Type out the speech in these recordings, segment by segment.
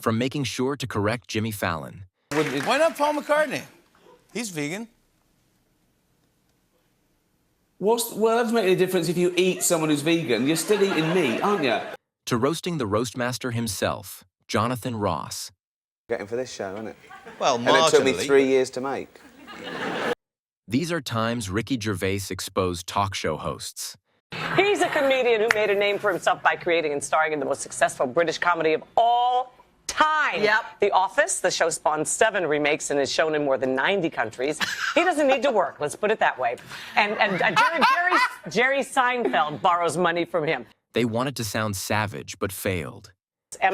From making sure to correct Jimmy Fallon. Why not Paul McCartney? He's vegan. Well, that doesn't make any difference if you eat someone who's vegan. You're still eating meat, aren't you? To roasting the roastmaster himself, Jonathan Ross. Getting for this show, isn't it? Well, and it took me 3 years to make. These are times Ricky Gervais exposed talk show hosts. He's a comedian who made a name for himself by creating and starring in the most successful British comedy of all time. Yep. The Office. The show spawned 7 remakes and is shown in more than 90 countries. He doesn't need to work, let's put it that way. And Jerry Seinfeld borrows money from him. They wanted to sound savage, but failed.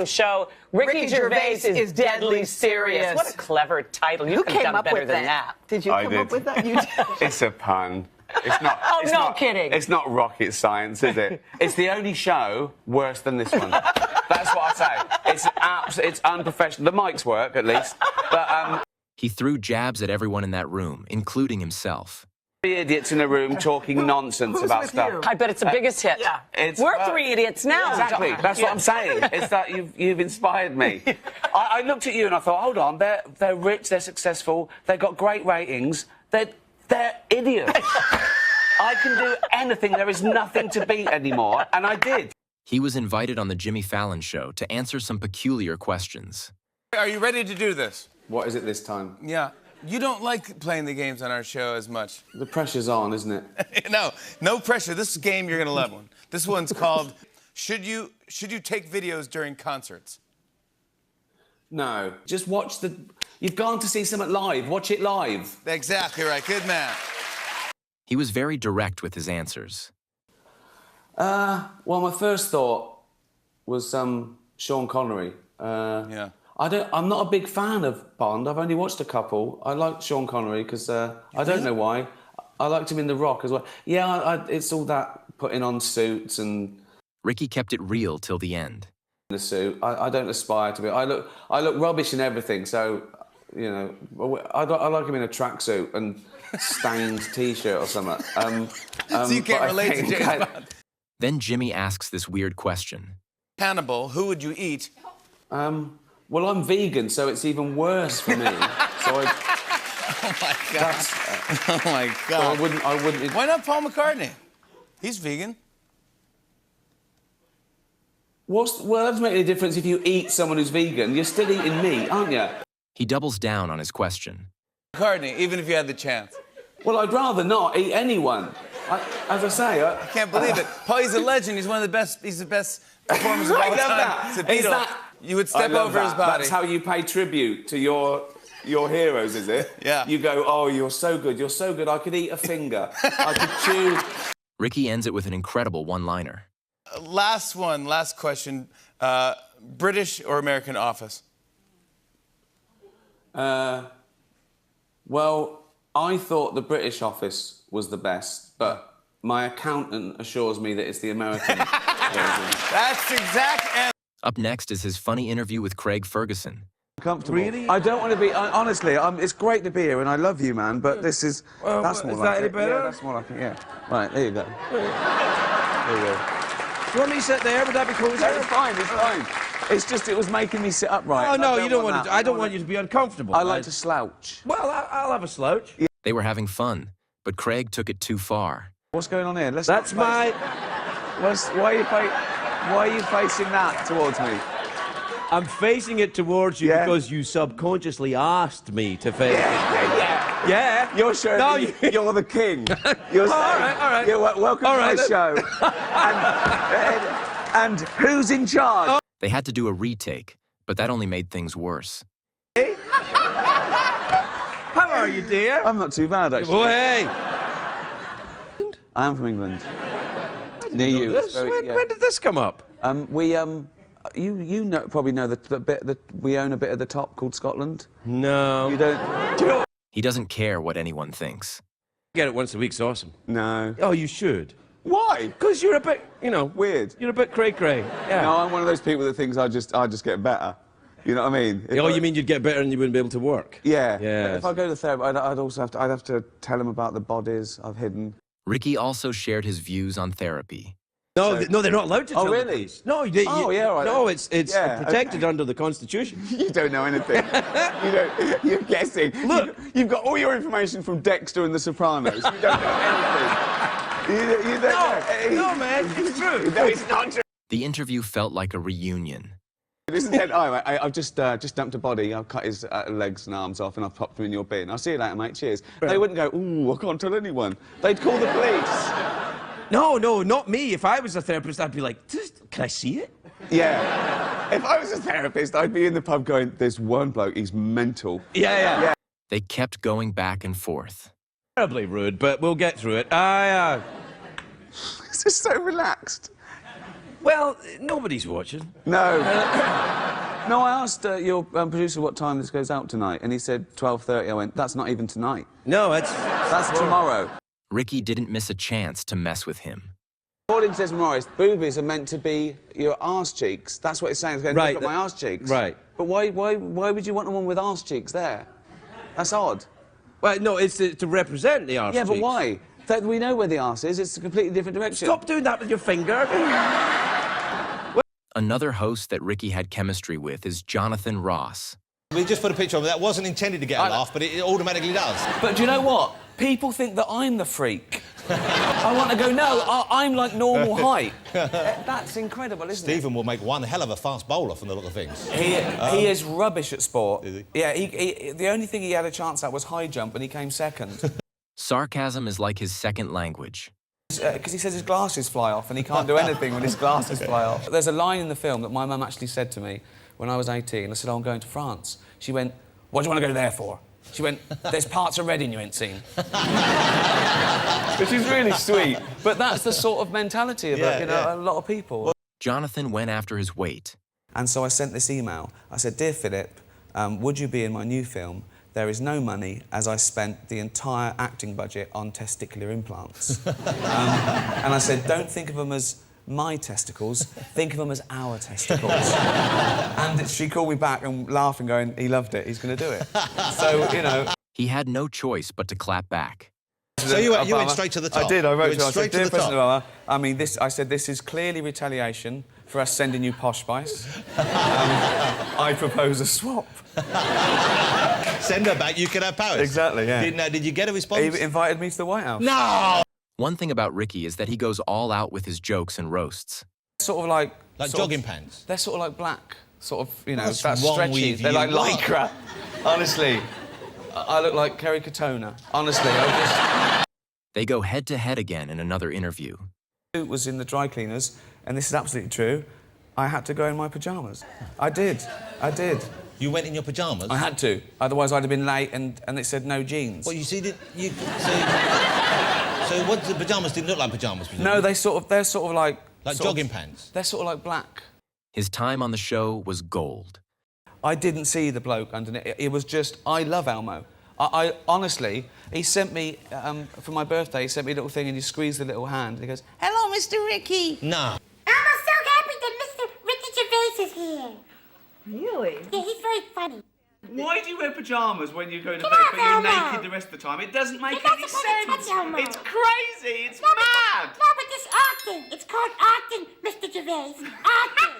Show, Ricky Gervais is deadly serious. What a clever title. You Who could have came done up better with than that? that. Did you come up with that? You did. It's a pun. It's not. Oh, it's no not, kidding. It's not rocket science, is it? It's the only show worse than this one. That's what I say. It's unprofessional. The mics work, at least. But, He threw jabs at everyone in that room, including himself. 3 idiots in a room talking nonsense about with stuff. you? I bet it's the biggest hit. Yeah. We're 3 idiots now. Exactly. That's what I'm saying. It's that you've inspired me. I looked at you and I thought, hold on, they're rich, they're successful, they've got great ratings, they're idiots. I can do anything. There is nothing to beat anymore, and I did. He was invited on the Jimmy Fallon show to answer some peculiar questions. Are you ready to do this? What is it this time? Yeah. You don't like playing the games on our show as much. The pressure's on, isn't it? No pressure. This game, you're going to love one. This one's called, Should you take videos during concerts? No. Just watch the... You've gone to see something live. Watch it live. Exactly right. Good man. He was very direct with his answers. Well, my first thought was Sean Connery. Yeah. I'm not a big fan of Bond. I've only watched a couple. I like Sean Connery because I don't know why. I liked him in The Rock as well. Yeah, it's all that putting on suits and... Ricky kept it real till the end. The suit. I don't aspire to be. I look rubbish in everything. So, you know, I like him in a tracksuit and stained T-shirt or something. So you can't relate to James Bond. Then Jimmy asks this weird question. Cannibal, who would you eat? Well, I'm vegan, so it's even worse for me. Oh my God. Oh my God. So I wouldn't. Why not Paul McCartney? He's vegan. Well, that doesn't make any difference if you eat someone who's vegan. You're still eating meat, aren't you? He doubles down on his question. McCartney, even if you had the chance. Well, I'd rather not eat anyone. As I say, I can't believe it. Paul, he's a legend. He's one of the best. He's the best performers of all time. that. It's a Beatle. You would step over his body. That's how you pay tribute to your heroes, is it? Yeah. You go, oh, you're so good. You're so good. I could eat a finger. I could chew. Ricky ends it with an incredible one-liner. Last question. British or American Office? Well, I thought the British Office was the best, but my accountant assures me that it's the American version. That's exact. Up next is his funny interview with Craig Ferguson. Comfortable. Really? I don't want to be... honestly, it's great to be here, and I love you, man, but this is... Well, that's more is like that any it. better? Yeah, that's more like it, yeah. Right, there you go. There you go. Do you want me to sit there? Would that be cool? No, it's fine, it's fine. It's just, it was making me sit upright. Oh, no, I you don't want that. to... I don't want you to be uncomfortable. I like to slouch. Well, I'll have a slouch. Yeah. They were having fun, but Craig took it too far. What's going on here? That's my... Why are you facing that towards me? I'm facing it towards you because you subconsciously asked me to face it. Yeah. You're showing No, me you're the king. You're saying, all right. Yeah, welcome to my show. and who's in charge? They had to do a retake, but that only made things worse. How are you, dear? I'm not too bad, actually. Oh, hey. I am from England. Near you. When did this come up? You probably know the bit that we own a bit of the top called Scotland. No. You don't. Do you know? He doesn't care what anyone thinks. Get it once a week's awesome. No. Oh, you should. Why? Because you're a bit, Weird. You're a bit cray-cray. Yeah. No, I'm one of those people that thinks I just get better. You know what I mean? You mean you'd get better and you wouldn't be able to work? Yeah. Yeah. If I go to therapy, I'd have to tell him about the bodies I've hidden. Ricky also shared his views on therapy. No, no, they're not allowed to tell Oh, the really? police. No, Oh, yeah, all right no, then. it's Yeah, protected under the Constitution. You don't know anything. You're guessing. Look. You've got all your information from Dexter and The Sopranos. You don't know anything. You don't know. No, man, it's true. No, it's not true. The interview felt like a reunion. This is it. Oh, I've just dumped a body. I've cut his legs and arms off, and I've popped them in your bin. I'll see you later, mate. Cheers. Right. They wouldn't go, ooh, I can't tell anyone. They'd call the police. No, not me. If I was a therapist, I'd be like, can I see it? Yeah. If I was a therapist, I'd be in the pub going, there's one bloke, he's mental. Yeah. They kept going back and forth. Terribly rude, but we'll get through it. This is so relaxed. Well, nobody's watching. No. No, I asked your producer what time this goes out tonight, and he said 12:30. I went, that's not even tonight. No, That's tomorrow. Ricky didn't miss a chance to mess with him. According to Desmond Morris, boobies are meant to be your arse cheeks. That's what it's saying. It's going to look at my arse cheeks. Right. But why would you want one with arse cheeks there? That's odd. Well, no, it's to represent the arse Yeah, but cheeks. why? We know where the arse is. It's a completely different direction. Stop doing that with your finger. Another host that Ricky had chemistry with is Jonathan Ross. We just put a picture of it. That wasn't intended to get a laugh, but it automatically does. But do you know what? People think that I'm the freak. I want to go, no, I'm like normal height. That's incredible, isn't Stephen will make one hell of a fast bowler from the look of things. it? He is rubbish at sport. Is he? Yeah, the only thing he had a chance at was high jump, and he came second. Sarcasm is like his second language. Because he says his glasses fly off, and he can't do anything when his glasses fly off. There's a line in the film that my mum actually said to me when I was 18. I said, oh, I'm going to France. She went, what do you want to go there for? She went, there's parts of Reading you ain't seen. Which is really sweet. But that's the sort of mentality of a lot of people. Jonathan went after his weight. And so I sent this email. I said, Dear Philip, would you be in my new film? There is no money, as I spent the entire acting budget on testicular implants. And I said, don't think of them as my testicles, think of them as our testicles. And she called me back and laughing, going, he loved it, he's going to do it. So, you know... He had no choice but to clap back. So you went straight to the top. I did, I wrote you went straight to the President top. Obama, I mean, I said, this is clearly retaliation for us sending you Posh Spice. I propose a swap. Send her back, you can have Paris. Exactly, yeah. Did you get a response? He invited me to the White House. No! One thing about Ricky is that he goes all out with his jokes and roasts. Sort of like... Like sort jogging of, pants? They're sort of like black, sort of, you know, What's that's wrong stretchy. with They're you? like lycra. Honestly. I look like Kerry Katona. Honestly, They go head-to-head again in another interview. It was in the dry cleaners, and this is absolutely true. I had to go in my pyjamas. I did. You went in your pyjamas? I had to. Otherwise, I'd have been late, and it said no jeans. Well, you see, so what, the pyjamas didn't look like pyjamas, presumably? No, they're sort of like... Like jogging pants? They're sort of like black. His time on the show was gold. I didn't see the bloke underneath. It was just, I love Elmo. I honestly, he sent me, for my birthday, he sent me a little thing and he squeezed the little hand and he goes, hello, Mr. Ricky. No. I'm so happy that Mr. Ricky Gervais is here. Really? Yeah, he's very funny. Why do you wear pyjamas when you go to Get bed, out, but you're Elmo. naked the rest of the time? It doesn't make You're not any supposed to touch sense. Elmo. It's crazy. It's No, mad. but this acting. It's called acting, Mr. Gervais. Acting.